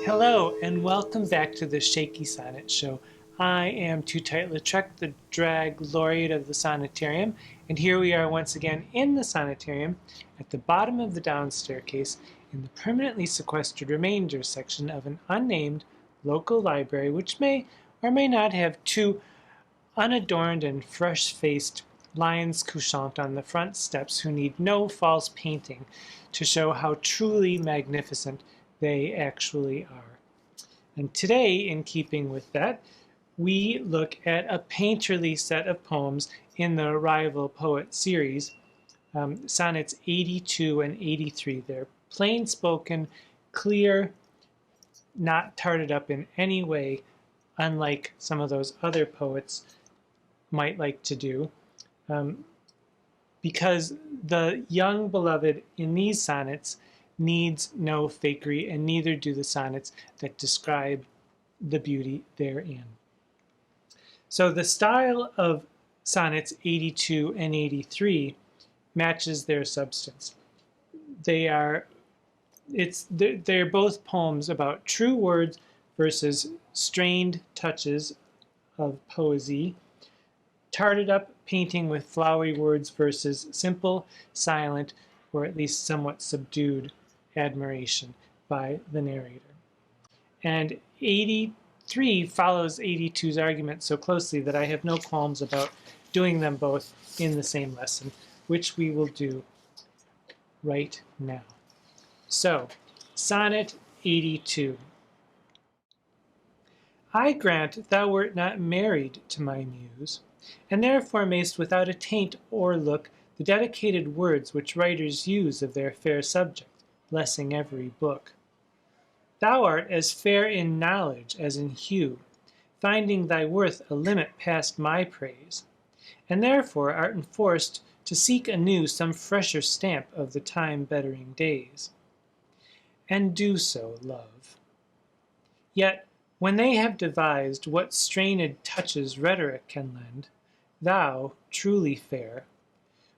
Hello, and welcome back to the Shakey Sonnet Show. I am Tootight Lautrec, the drag laureate of the Sonnetarium, and here we are once again in the Sonnetarium at the bottom of the down staircase in the permanently sequestered remainders section of an unnamed local library which may or may not have two unadorned and fresh-faced lions couchant on the front steps who need no false painting to show how truly magnificent they actually are. And today, in keeping with that, we look at a painterly set of poems in the Rival Poet series, Sonnets 82 and 83. They're plain-spoken, clear, not tarted up in any way, unlike some of those other poets might like to do, because the young beloved in these sonnets needs no fakery, and neither do the sonnets that describe the beauty therein. So the style of sonnets 82 and 83 matches their substance. They're both poems about true words versus strained touches of poesy, tarted up painting with flowery words versus simple, silent, or at least somewhat subdued admiration by the narrator. And 83 follows 82's argument so closely that I have no qualms about doing them both in the same lesson, which we will do right now. So, Sonnet 82. I grant thou wert not married to my muse, and therefore mayst without a taint or look the dedicated words which writers use of their fair subject, blessing every book. Thou art as fair in knowledge as in hue, finding thy worth a limit past my praise, and therefore art enforced to seek anew some fresher stamp of the time-bettering days. And do so, love. Yet, when they have devised what strained touches rhetoric can lend, thou, truly fair,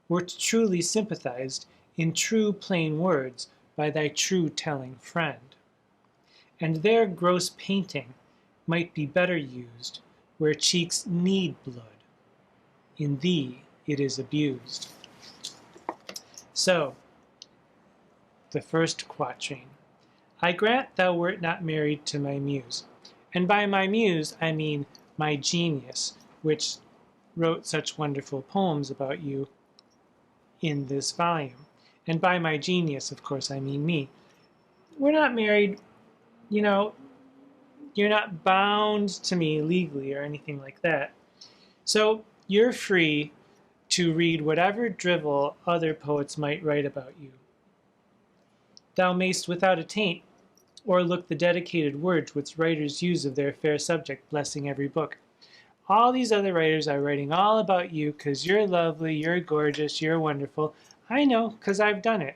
wert truly sympathized in true plain words by thy true telling friend. And their gross painting might be better used where cheeks need blood. In thee it is abused. So, the first quatrain. I grant thou wert not married to my muse. And by my muse, I mean my genius, which wrote such wonderful poems about you in this volume. And by my genius, of course, I mean me. We're not married, you're not bound to me legally or anything like that. So you're free to read whatever drivel other poets might write about you. Thou mayst without a taint o'erlook the dedicated words which writers use of their fair subject, blessing every book. All these other writers are writing all about you because you're lovely, you're gorgeous, you're wonderful. I know, because I've done it.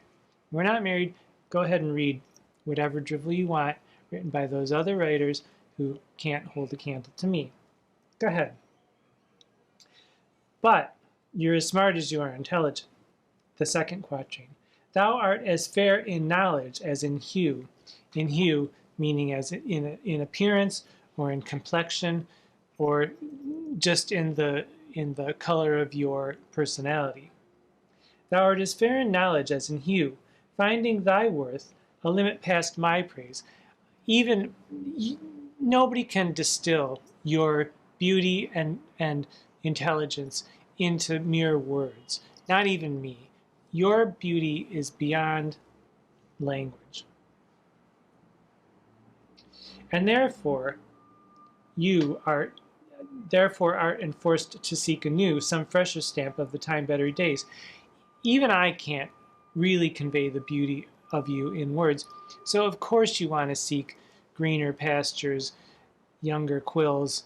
We're not married. Go ahead and read whatever drivel you want, written by those other writers who can't hold a candle to me. Go ahead. But you're as smart as you are intelligent. The second quatrain. Thou art as fair in knowledge as in hue meaning as in appearance or in complexion or just in the color of your personality. Thou art as fair in knowledge as in hue, finding thy worth a limit past my praise. Even nobody can distill your beauty and intelligence into mere words, not even me. Your beauty is beyond language. And therefore art enforced to seek anew some fresher stamp of the time-better days. Even I can't really convey the beauty of you in words, so of course you want to seek greener pastures, younger quills,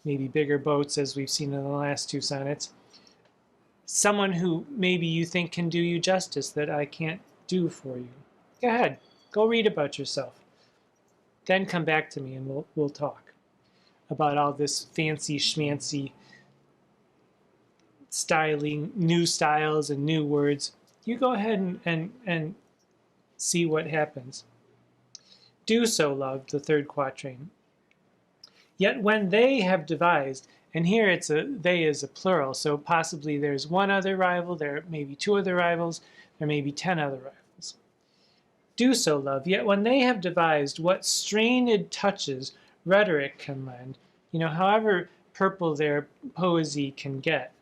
maybe bigger boats, as we've seen in the last two sonnets. Someone who maybe you think can do you justice that I can't do for you. Go ahead, go read about yourself. Then come back to me and we'll talk about all this fancy schmancy styling, new styles and new words. You go ahead and see what happens. Do so, love, the third quatrain. Yet when they have devised, and here it's they is a plural, so possibly there's one other rival, there may be two other rivals, there may be 10 other rivals. Do so, love, yet when they have devised what strained touches rhetoric can lend, however purple their poesy can get,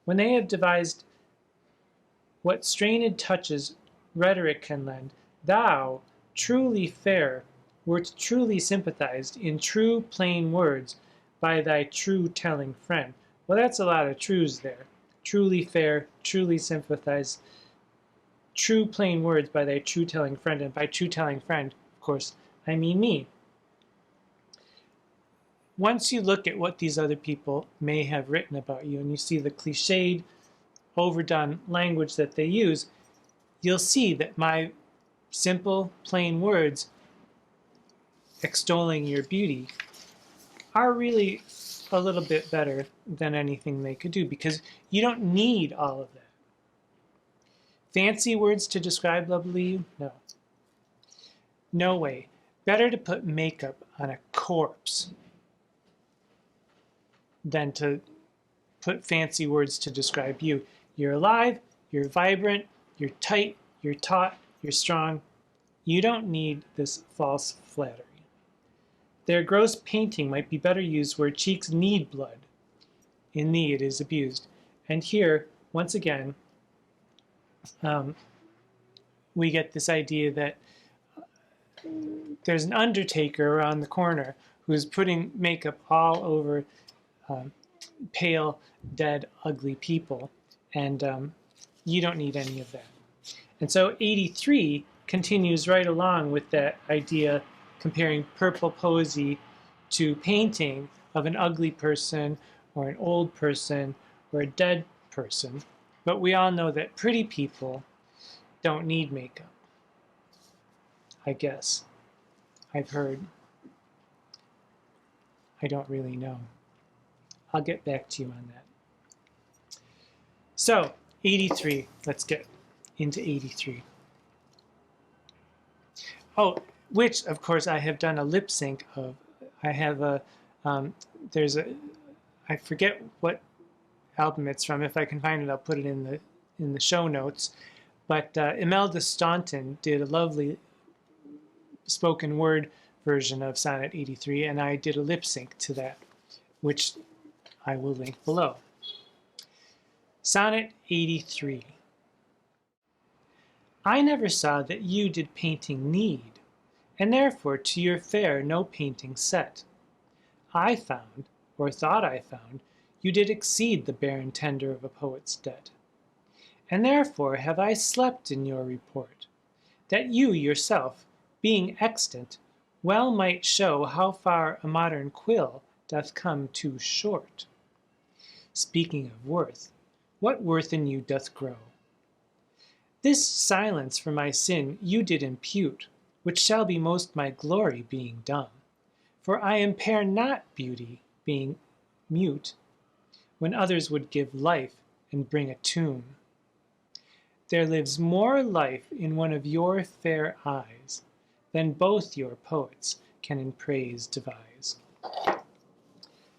when they have devised what strained touches rhetoric can lend, thou, truly fair, wert truly sympathized in true plain words by thy true telling friend. Well, that's a lot of truths there. Truly fair, truly sympathized, true plain words by thy true telling friend. And by true telling friend, of course, I mean me. Once you look at what these other people may have written about you and you see the cliched, overdone language that they use, you'll see that my simple, plain words extolling your beauty are really a little bit better than anything they could do, because you don't need all of that. Fancy words to describe lovely you? No. No way. Better to put makeup on a corpse than to put fancy words to describe you. You're alive, you're vibrant, you're tight, you're taut, you're strong. You don't need this false flattery. Their gross painting might be better used where cheeks need blood. In thee it is abused. And here, once again, we get this idea that there's an undertaker around the corner who's putting makeup all over pale, dead, ugly people. And you don't need any of that. And so 83 continues right along with that idea, comparing purple poesy to painting of an ugly person or an old person or a dead person. But we all know that pretty people don't need makeup. I guess. I've heard. I don't really know. I'll get back to you on that. So, 83. Let's get into 83. Oh, which, of course, I have done a lip sync of. I have a, I forget what album it's from. If I can find it, I'll put it in the show notes. But Imelda Staunton did a lovely spoken word version of Sonnet 83, and I did a lip sync to that, which I will link below. Sonnet 83. I never saw that you did painting need, and therefore to your fair no painting set. I found, or thought I found, you did exceed the barren tender of a poet's debt. And therefore have I slept in your report, that you yourself, being extant, well might show how far a modern quill doth come too short. Speaking of worth, what worth in you doth grow? This silence for my sin you did impute, which shall be most my glory being dumb. For I impair not beauty, being mute, when others would give life and bring a tune. There lives more life in one of your fair eyes than both your poets can in praise devise.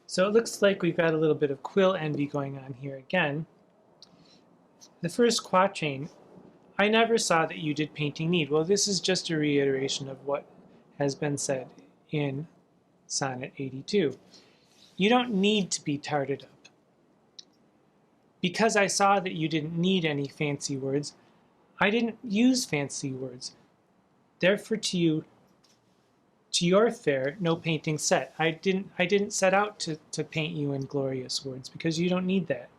So it looks like we've got a little bit of quill envy going on here again. The first quatrain, I never saw that you did painting need. Well, this is just a reiteration of what has been said in Sonnet 82. You don't need to be tarted up. Because I saw that you didn't need any fancy words, I didn't use fancy words. Therefore to your fair, no painting set. I didn't set out to paint you in glorious words, because you don't need that.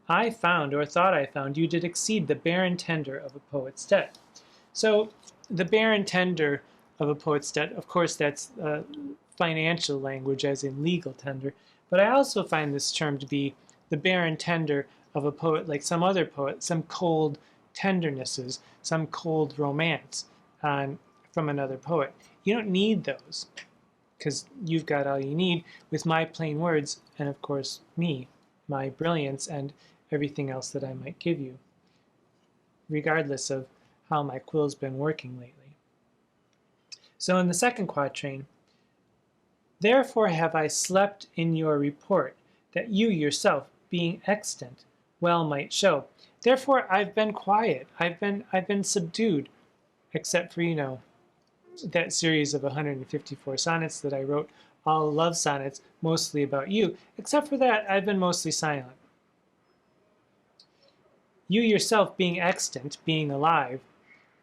I found, or thought I found, you did exceed the barren tender of a poet's debt. So the barren tender of a poet's debt, of course that's financial language, as in legal tender, but I also find this term to be the barren tender of a poet like some other poet, some cold tendernesses, some cold romance from another poet. You don't need those, because you've got all you need with my plain words, and of course me, my brilliance, and everything else that I might give you, regardless of how my quill's been working lately. So in the second quatrain, therefore have I slept in your report, that you yourself, being extant, well might show. Therefore I've been quiet, I've been subdued, except for, that series of 154 sonnets that I wrote, all love sonnets, mostly about you. Except for that, I've been mostly silent. You yourself, being extant, being alive,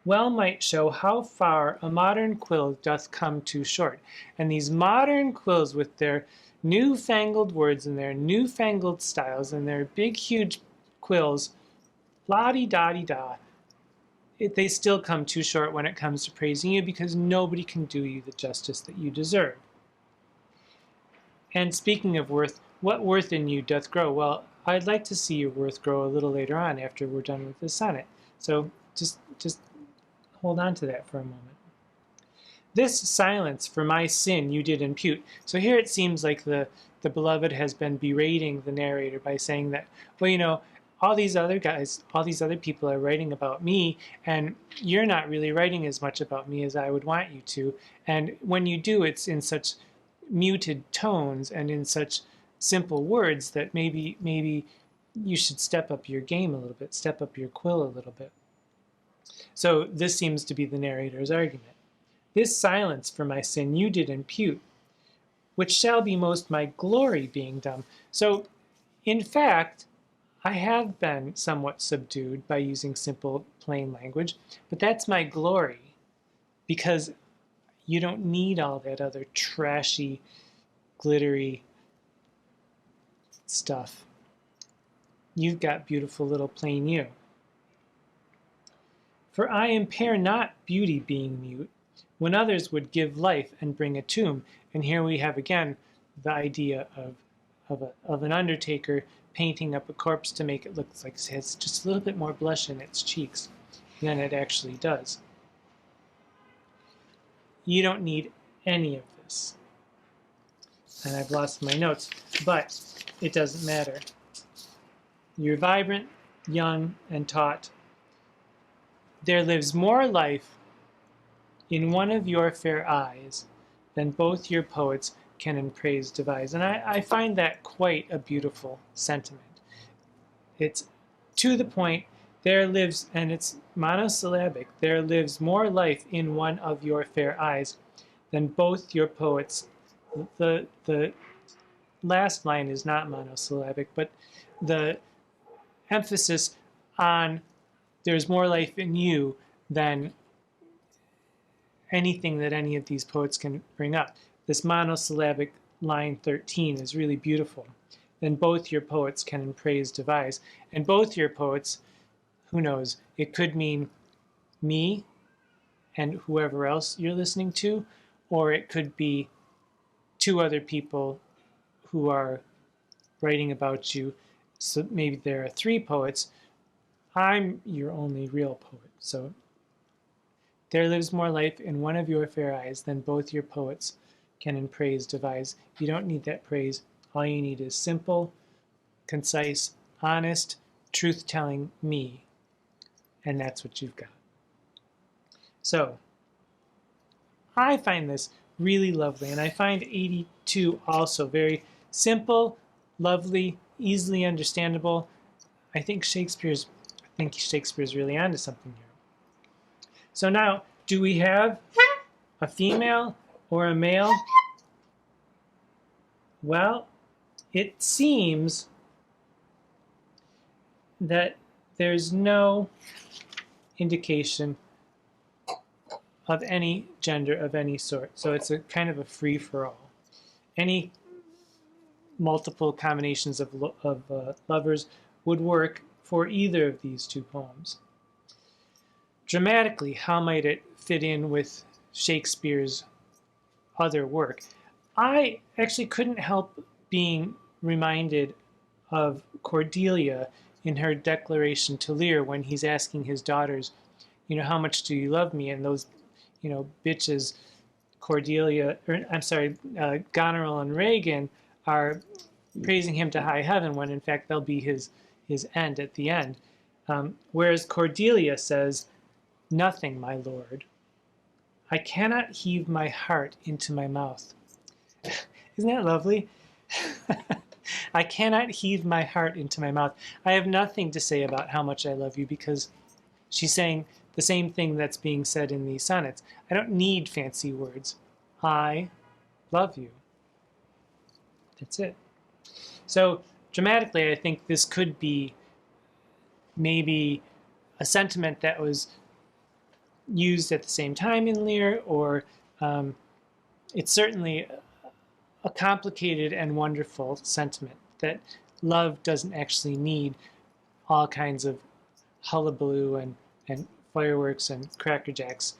well might show how far a modern quill doth come too short. And these modern quills with their newfangled words and their newfangled styles and their big, huge quills, la-di-da-di-da, they still come too short when it comes to praising you, because nobody can do you the justice that you deserve. And speaking of worth, what worth in you doth grow? Well, I'd like to see your worth grow a little later on after we're done with this sonnet. So just hold on to that for a moment. This silence for my sin you did impute. So here it seems like the beloved has been berating the narrator by saying that, well, all these other guys, all these other people are writing about me, and you're not really writing as much about me as I would want you to. And when you do, it's in such muted tones and in such simple words that maybe you should step up your game a little bit, step up your quill a little bit. So this seems to be the narrator's argument. This silence for my sin you did impute, which shall be most my glory being dumb. So, in fact, I have been somewhat subdued by using simple, plain language, but that's my glory, because you don't need all that other trashy, glittery stuff. You've got beautiful little plain you. For I impair not beauty being mute, when others would give life and bring a tomb. And here we have again the idea of an undertaker painting up a corpse to make it look like it has just a little bit more blush in its cheeks than it actually does. You don't need any of this. And I've lost my notes, but it doesn't matter. You're vibrant, young, and taut. There lives more life in one of your fair eyes than both your poets can in praise devise. And I find that quite a beautiful sentiment. It's to the point. There lives, and it's monosyllabic, there lives more life in one of your fair eyes than both your poets. The last line is not monosyllabic, but the emphasis on there's more life in you than anything that any of these poets can bring up. This monosyllabic line 13 is really beautiful. Then both your poets can in praise devise. And both your poets, who knows, it could mean me and whoever else you're listening to, or it could be two other people who are writing about you. So maybe there are three poets. I'm your only real poet. So there lives more life in one of your fair eyes than both your poets can in praise devise. You don't need that praise. All you need is simple, concise, honest, truth-telling me. And that's what you've got. So I find this really lovely, and I find 82 also very simple, lovely, easily understandable. I think Shakespeare's really onto something here. So now, do we have a female or a male? Well, it seems that there's no indication of any gender of any sort. So it's a kind of a free-for-all. Any multiple combinations of lovers would work for either of these two poems. Dramatically, how might it fit in with Shakespeare's other work? I actually couldn't help being reminded of Cordelia in her declaration to Lear when he's asking his daughters, how much do you love me? And those, bitches, Goneril and Regan are praising him to high heaven when in fact they'll be his end at the end. Whereas Cordelia says, nothing, my lord. I cannot heave my heart into my mouth. Isn't that lovely? I cannot heave my heart into my mouth. I have nothing to say about how much I love you because she's saying the same thing that's being said in these sonnets. I don't need fancy words. I love you. That's it. So dramatically, I think this could be maybe a sentiment that was used at the same time in Lear, or it's certainly a complicated and wonderful sentiment that love doesn't actually need all kinds of hullabaloo and fireworks and Cracker Jacks.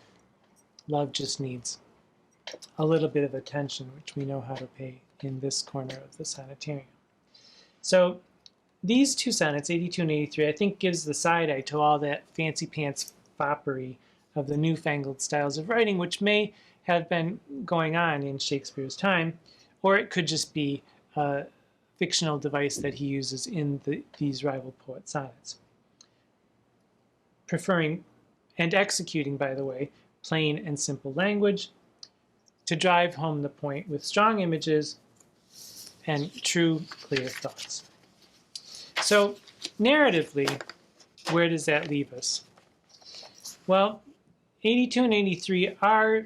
Love just needs a little bit of attention, which we know how to pay in this corner of the Sonnetarium. So these two sonnets, 82 and 83, I think gives the side-eye to all that fancy pants foppery of the newfangled styles of writing, which may have been going on in Shakespeare's time, or it could just be a fictional device that he uses in these rival poet sonnets. Preferring and executing, by the way, plain and simple language to drive home the point with strong images and true, clear thoughts. So, narratively, where does that leave us? Well, 82 and 83 are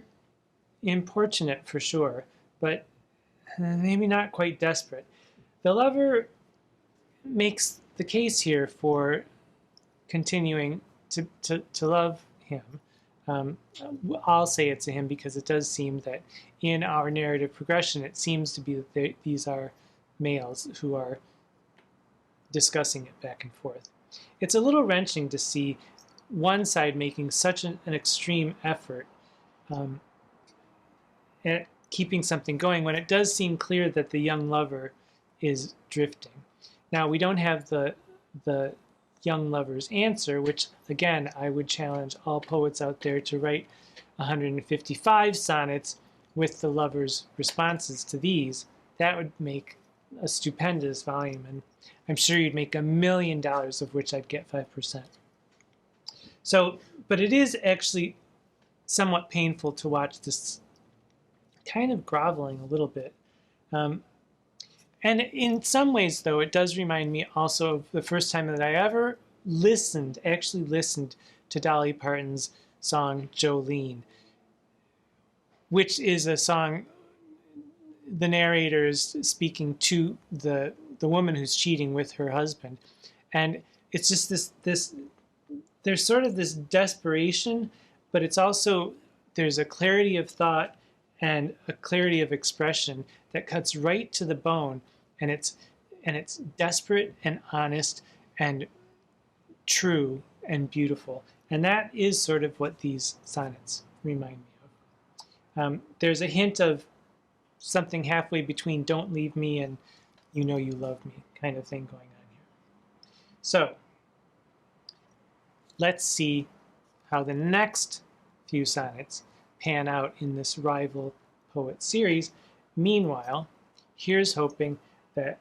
importunate for sure, but maybe not quite desperate. The lover makes the case here for continuing to love him. I'll say it's a him because it does seem that in our narrative progression, it seems to be that these are males who are discussing it back and forth. It's a little wrenching to see one side making such an extreme effort at keeping something going when it does seem clear that the young lover is drifting. Now, we don't have the young lover's answer, which, again, I would challenge all poets out there to write 155 sonnets with the lover's responses to these. That would make a stupendous volume, and I'm sure you'd make $1 million, of which I'd get 5%. So, but it is actually somewhat painful to watch this kind of groveling a little bit. And in some ways, though, it does remind me also of the first time that I ever actually listened to Dolly Parton's song Jolene, which is a song the narrator is speaking to the woman who's cheating with her husband. And it's just this there's sort of this desperation, but it's also, there's a clarity of thought and a clarity of expression that cuts right to the bone, and it's desperate and honest and true and beautiful. And that is sort of what these sonnets remind me of. There's a hint of something halfway between "Don't leave me" and "You know you love me" kind of thing going on here. So let's see how the next few sonnets pan out in this rival poet series. Meanwhile, here's hoping that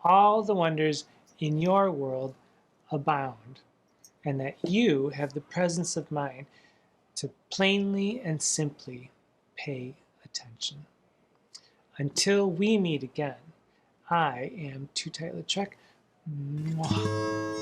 all the wonders in your world abound, and that you have the presence of mind to plainly and simply pay attention. Until we meet again, I am Tootight Lautrec. Mwah.